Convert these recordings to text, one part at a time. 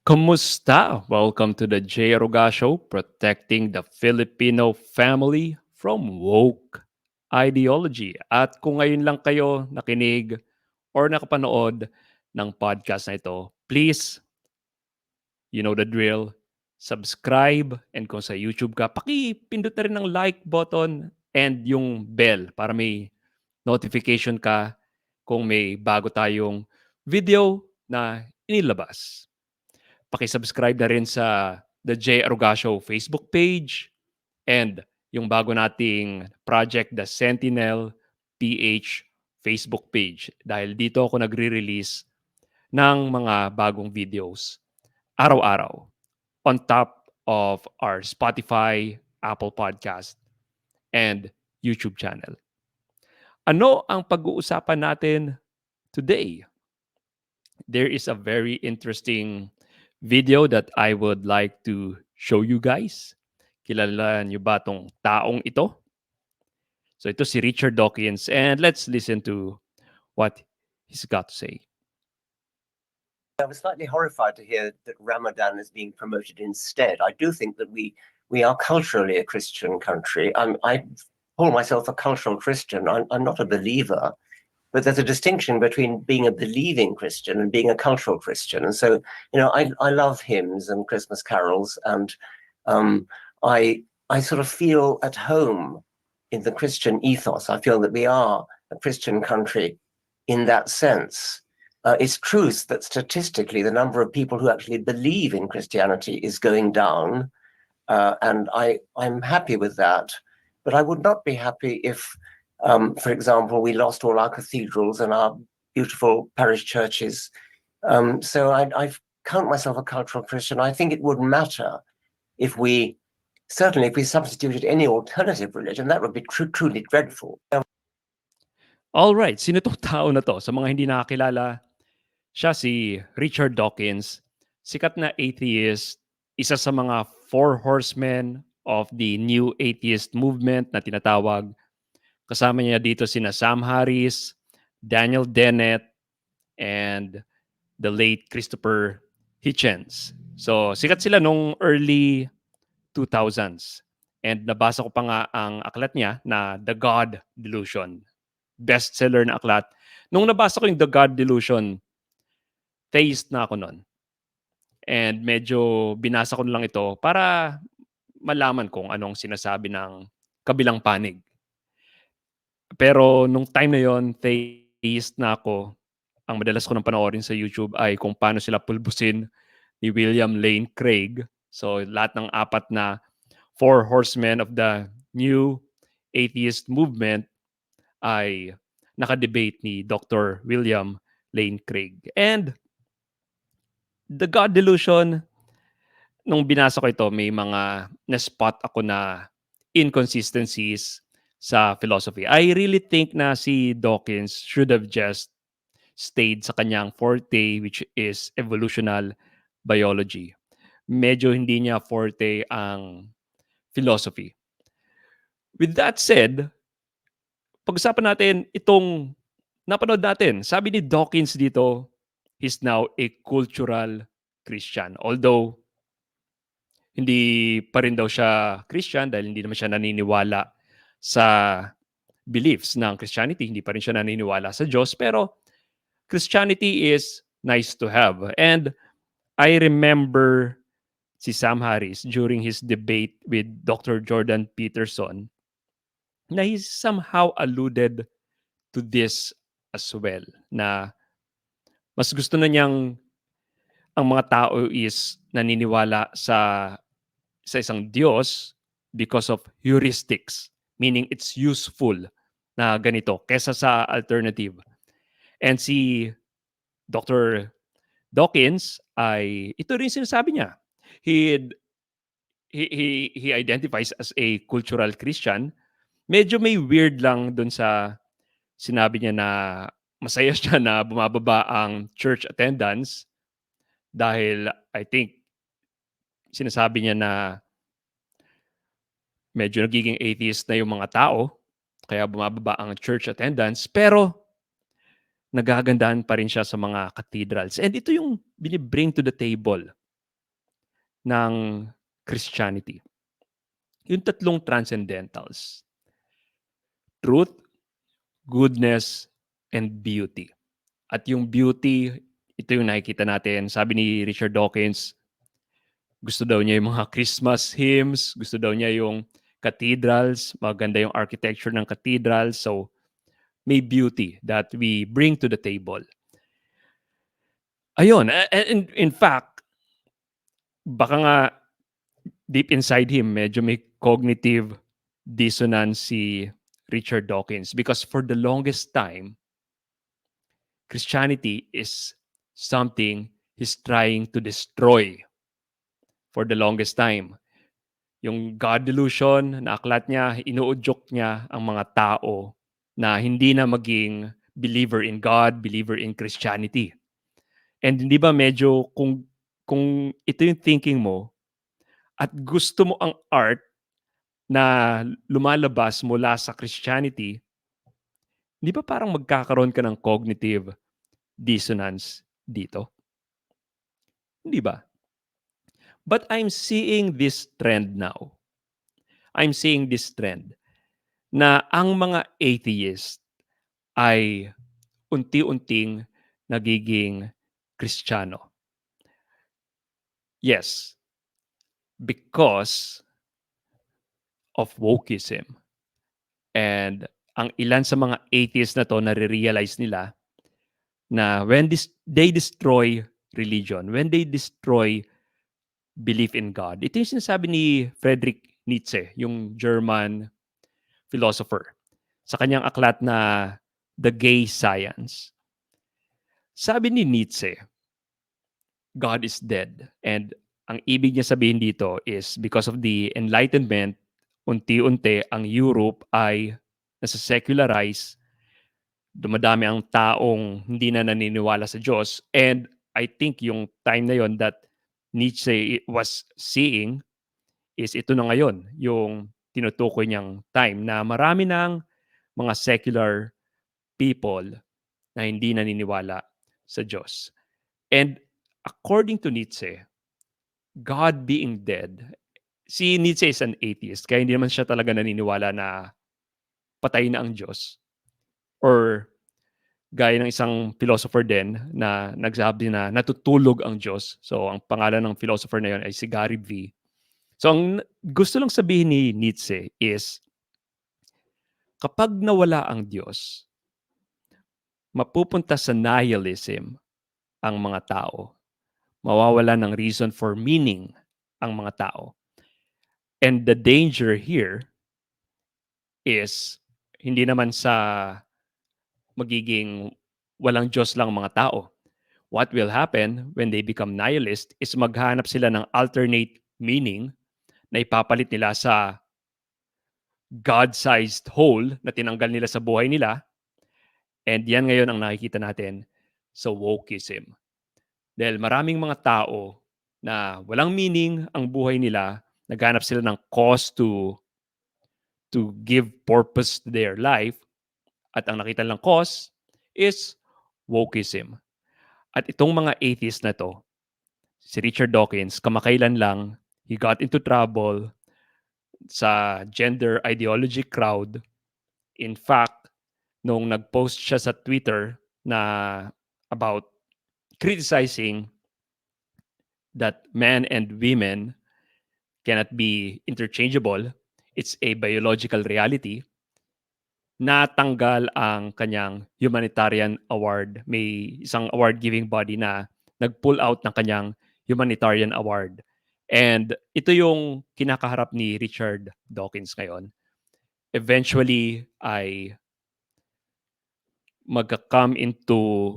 Kumusta? Welcome to the Aruga Show, protecting the Filipino family from woke ideology. At kung ngayon lang kayo nakinig or nakapanood ng podcast na ito, please, you know the drill, subscribe, and kung sa YouTube ka, pakipindot na rin ng like button and yung bell para may notification ka kung may bago tayong video na inilabas. Paki-subscribe na rin sa The J. Aruga Show Facebook page and yung bago nating project, The Sentinel PH Facebook page. Dahil dito ako nagre-release ng mga bagong videos araw-araw on top of our Spotify, Apple Podcast, and YouTube channel. Ano ang pag-uusapan natin today? There is a very interesting video that I would like to show you guys. Kilala niyo ba tong taong ito? So ito si Richard Dawkins and let's listen to what he's got to say. I was slightly horrified to hear that Ramadan is being promoted instead. I do think that we are culturally a Christian country. I call myself a cultural Christian. I'm not a believer, but there's a distinction between being a believing Christian and being a cultural Christian. And so, I love hymns and Christmas carols, and I sort of feel at home in the Christian ethos. I feel that we are a Christian country in that sense. It's true that statistically the number of people who actually believe in Christianity is going down, and I'm happy with that. But I would not be happy if, for example, we lost all our cathedrals and our beautiful parish churches. So I count myself a cultural Christian. I think it wouldn't matter if we substituted any alternative religion. That would be truly dreadful. All right, sino tong tao na to? Sa mga hindi nakakilala, siya si Richard Dawkins, sikat na atheist, isa sa mga four horsemen of the new atheist movement na tinatawag. Kasama niya dito sina Sam Harris, Daniel Dennett, and the late Christopher Hitchens. So, sikat sila nung early 2000s. And nabasa ko pa nga ang aklat niya na The God Delusion. Bestseller na aklat. Nung nabasa ko yung The God Delusion, theist na ako nun. And medyo binasa ko na lang ito para malaman kung anong sinasabi ng kabilang panig. Pero nung time na yon, theist na ako. Ang madalas ko nang panoorin sa YouTube ay kung paano sila pulbusin ni William Lane Craig. So lahat ng apat na four horsemen of the new atheist movement ay nakadebate ni Dr. William Lane Craig. And the God Delusion, nung binasa ko ito, may mga na-spot ako na inconsistencies sa philosophy. I really think na si Dawkins should have just stayed sa kanyang forte, which is evolutional biology. Medyo hindi niya forte ang philosophy. With that said, pag-usapan natin itong napanood natin. Sabi ni Dawkins dito, he's now a cultural Christian. Although, hindi pa rin daw siya Christian dahil hindi naman siya naniniwala sa beliefs ng Christianity. Hindi pa rin siya naniniwala sa Diyos. Pero Christianity is nice to have. And I remember si Sam Harris during his debate with Dr. Jordan Peterson na he somehow alluded to this as well. Na mas gusto na niyang ang mga tao is naniniwala sa isang Diyos because of heuristics, meaning it's useful na ganito kesa sa alternative. And si Dr. Dawkins ay ito rin sinasabi niya. He identifies as a cultural Christian. Medyo may weird lang dun sa sinabi niya na masaya siya na bumababa ang church attendance dahil I think sinasabi niya na medyo nagiging atheist na yung mga tao, kaya bumababa ang church attendance, pero nagagandahan pa rin siya sa mga cathedrals. And ito yung binibring to the table ng Christianity. Yung tatlong transcendentals. Truth, goodness, and beauty. At yung beauty, ito yung nakikita natin. Sabi ni Richard Dawkins, gusto daw niya yung mga Christmas hymns, gusto daw niya yung cathedrals, maganda yung architecture ng cathedrals. So, may beauty that we bring to the table. Ayun, in fact, baka nga deep inside him, medyo may cognitive dissonance si Richard Dawkins because for the longest time, Christianity is something he's trying to destroy for the longest time. Yung God delusion, na aklat niya, inuudyok niya ang mga tao na hindi na maging believer in God, believer in Christianity. And hindi ba medyo kung ito yung thinking mo at gusto mo ang art na lumalabas mula sa Christianity, di ba parang magkakaroon ka ng cognitive dissonance dito? Hindi ba? But I'm seeing this trend now. I'm seeing this trend na ang mga atheist ay unti-unting nagiging Kristiyano. Yes, because of wokeism. And ang ilan sa mga atheists na to nare-realize nila na when they destroy religion, when they destroy belief in God, ito yung sinasabi ni Friedrich Nietzsche, yung German philosopher, sa kanyang aklat na The Gay Science. Sabi ni Nietzsche, God is dead. And ang ibig niya sabihin dito is because of the Enlightenment, unti-unti ang Europe ay nasa-secularize, dumadami ang taong hindi na naniniwala sa Diyos. And I think yung time na yon that Nietzsche was seeing is ito na ngayon, yung tinutukoy niyang time na marami ng mga secular people na hindi naniniwala sa Diyos. And according to Nietzsche, God being dead, si Nietzsche is an atheist, kaya hindi naman siya talaga naniniwala na patay na ang Diyos. Or gaya ng isang philosopher din na nagsabi na natutulog ang Diyos. So ang pangalan ng philosopher na yon ay si Gary V. So ang gusto lang sabihin ni Nietzsche is kapag nawala ang Diyos, mapupunta sa nihilism ang mga tao. Mawawala ng reason for meaning ang mga tao. And the danger here is hindi naman sa magiging walang Diyos lang mga tao. What will happen when they become nihilist is maghanap sila ng alternate meaning na ipapalit nila sa God-sized hole na tinanggal nila sa buhay nila. And yan ngayon ang nakikita natin sa wokeism. Dahil maraming mga tao na walang meaning ang buhay nila, naghanap sila ng cause to give purpose to their life, at ang nakita lang cause is wokeism. At itong mga atheists na to, si Richard Dawkins, kamakailan lang, he got into trouble sa gender ideology crowd. In fact, nung nag-post siya sa Twitter na about criticizing that men and women cannot be interchangeable, it's a biological reality, natanggal ang kanyang humanitarian award. May isang award-giving body na nag-pull out ng kanyang humanitarian award. And ito yung kinakaharap ni Richard Dawkins ngayon. Eventually, ay magka-come into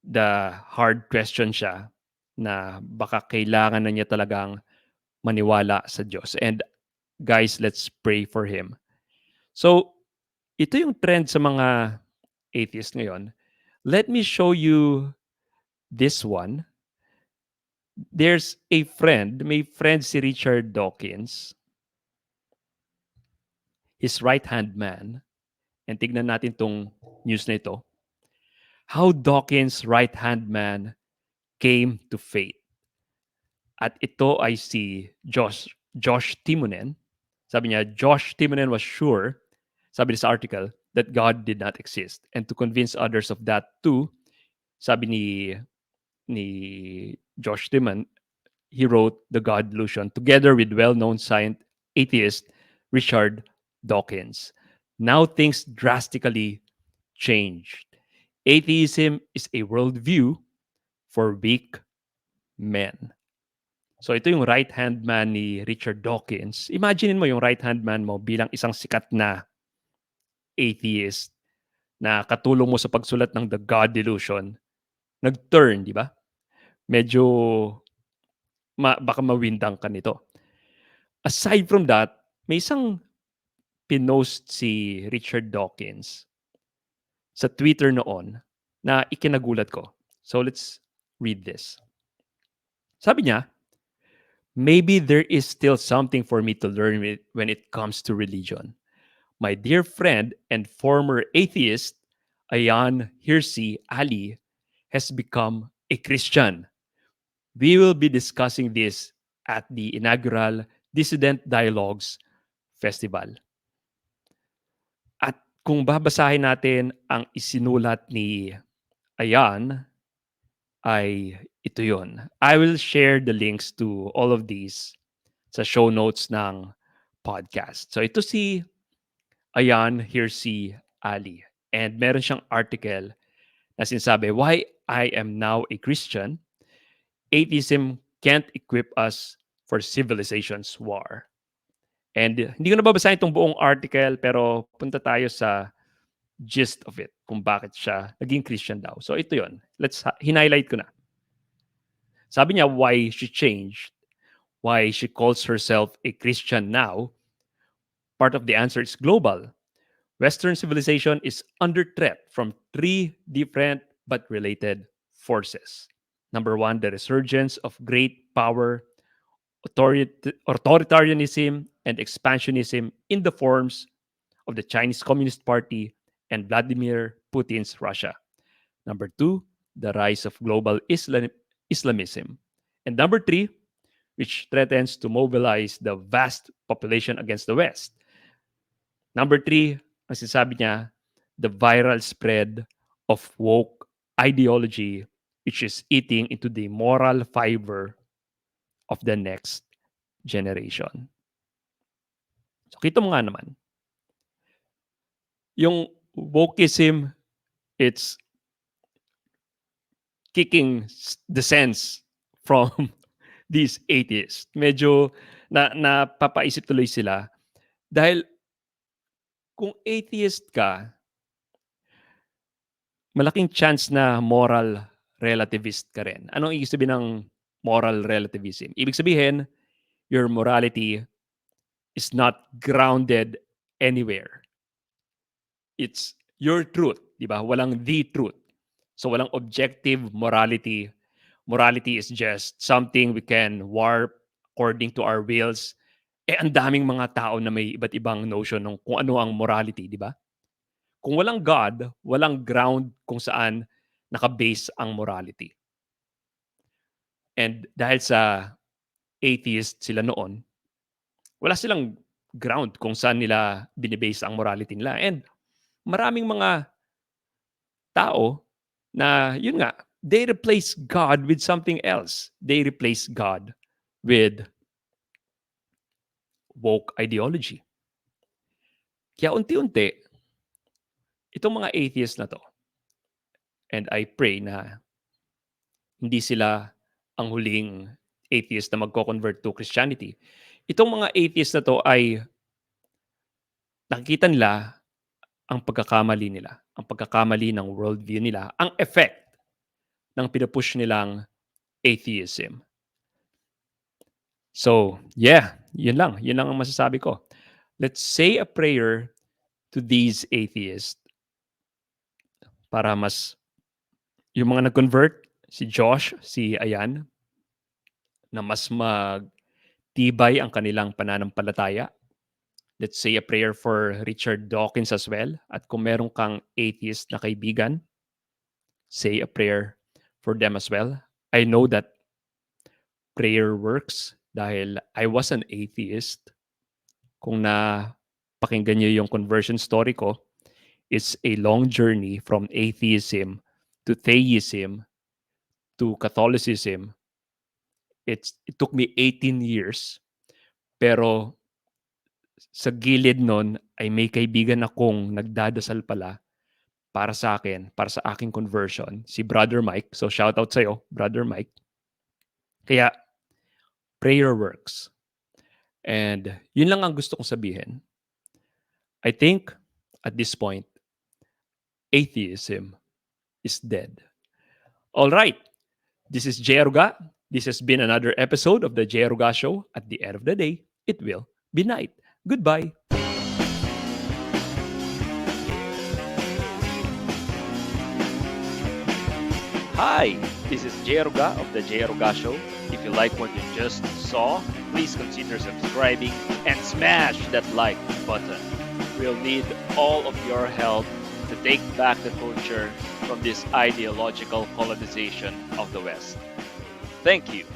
the hard question siya na baka kailangan na niya talagang maniwala sa Diyos. And guys, let's pray for him. So, ito yung trend sa mga atheist ngayon. Let me show you this one. There's a friend, may friend si Richard Dawkins, his right-hand man. And tignan natin tong news na ito. How Dawkins' right-hand man came to faith. At ito ay si Josh Timonen. Sabi niya, Josh Timonen was sure, sabi niya sa article, that God did not exist. And to convince others of that too, sabi ni Josh Timonen, he wrote The God Delusion together with well-known atheist Richard Dawkins. Now things drastically changed. Atheism is a worldview for weak men. So ito yung right-hand man ni Richard Dawkins. Imagine mo yung right-hand man mo bilang isang sikat na atheist na katulong mo sa pagsulat ng The God Delusion. Nag-turn, di ba? Medyo baka mawindang ka nito. Aside from that, may isang pinost si Richard Dawkins sa Twitter noon na ikinagulat ko. So let's read this. Sabi niya, maybe there is still something for me to learn when it comes to religion. My dear friend and former atheist, Ayaan Hirsi Ali, has become a Christian. We will be discussing this at the inaugural Dissident Dialogues Festival. At kung babasahin natin ang isinulat ni Ayan, ay ito yun. I will share the links to all of these sa show notes ng podcast. So ito si Ayaan Hirsi Ali. And meron siyang article na sinasabi, Why I Am Now a Christian, Atheism Can't Equip Us for Civilization's War. And hindi ko na babasahin itong buong article, pero punta tayo sa gist of it, kung bakit siya naging Christian daw. So ito yun. Hinighlight ko na. Sabi niya why she changed, why she calls herself a Christian now. Part of the answer is global. Western civilization is under threat from three different but related forces. Number one, the resurgence of great power, authoritarianism, and expansionism in the forms of the Chinese Communist Party and Vladimir Putin's Russia. Number two, the rise of global Islamism. And number three, which threatens to mobilize the vast population against the West. Number three, ang sinasabi niya, the viral spread of woke ideology, which is eating into the moral fiber of the next generation. So kita mo nga naman, yung wokeism, it's kicking the sense from these atheists. Medyo napapaisip tuloy sila dahil kung atheist ka, malaking chance na moral relativist ka rin. Anong ibig sabihin ng moral relativism? Ibig sabihin, your morality is not grounded anywhere. It's your truth, di ba? Walang the truth. So walang objective morality. Morality is just something we can warp according to our wills. Ang daming mga tao na may iba't ibang notion ng kung ano ang morality, di ba? Kung walang God, walang ground kung saan nakabase ang morality. And dahil sa atheist sila noon, wala silang ground kung saan nila binibase ang morality nila. And maraming mga tao na, yun nga, they replace God with something else. They replace God with woke ideology. Kaya unti-unti, itong mga atheists na to, and I pray na hindi sila ang huling atheist na magko-convert to Christianity. Itong mga atheists na to ay nakikita nila ang pagkakamali nila, ang pagkakamali ng worldview nila, ang effect ng pinupush nilang atheism. So, yeah, yun lang. Yun lang ang masasabi ko. Let's say a prayer to these atheists para mas yung mga nag-convert, si Josh, si Ayan, na mas magtibay ang kanilang pananampalataya. Let's say a prayer for Richard Dawkins as well. At kung meron kang atheist na kaibigan, say a prayer for them as well. I know that prayer works dahil I was an atheist. Kung napakinggan niyo yung conversion story ko, it's a long journey from atheism to theism to Catholicism. It took me 18 years. Pero sa gilid nun ay may kaibigan akong nagdadasal pala para sa akin, para sa aking conversion, si Brother Mike. So shout out sa'yo, Brother Mike. Kaya prayer works. And yun lang ang gusto kong sabihin. I think at this point, atheism is dead. All right. This is Jay Aruga. This has been another episode of the Jay Aruga Show. At the end of the day, it will be night. Goodbye. Hi, this is Jay Aruga of the Jay Aruga Show. If you like what you just saw, please consider subscribing and smash that like button. We'll need all of your help to take back the culture from this ideological colonization of the West. Thank you.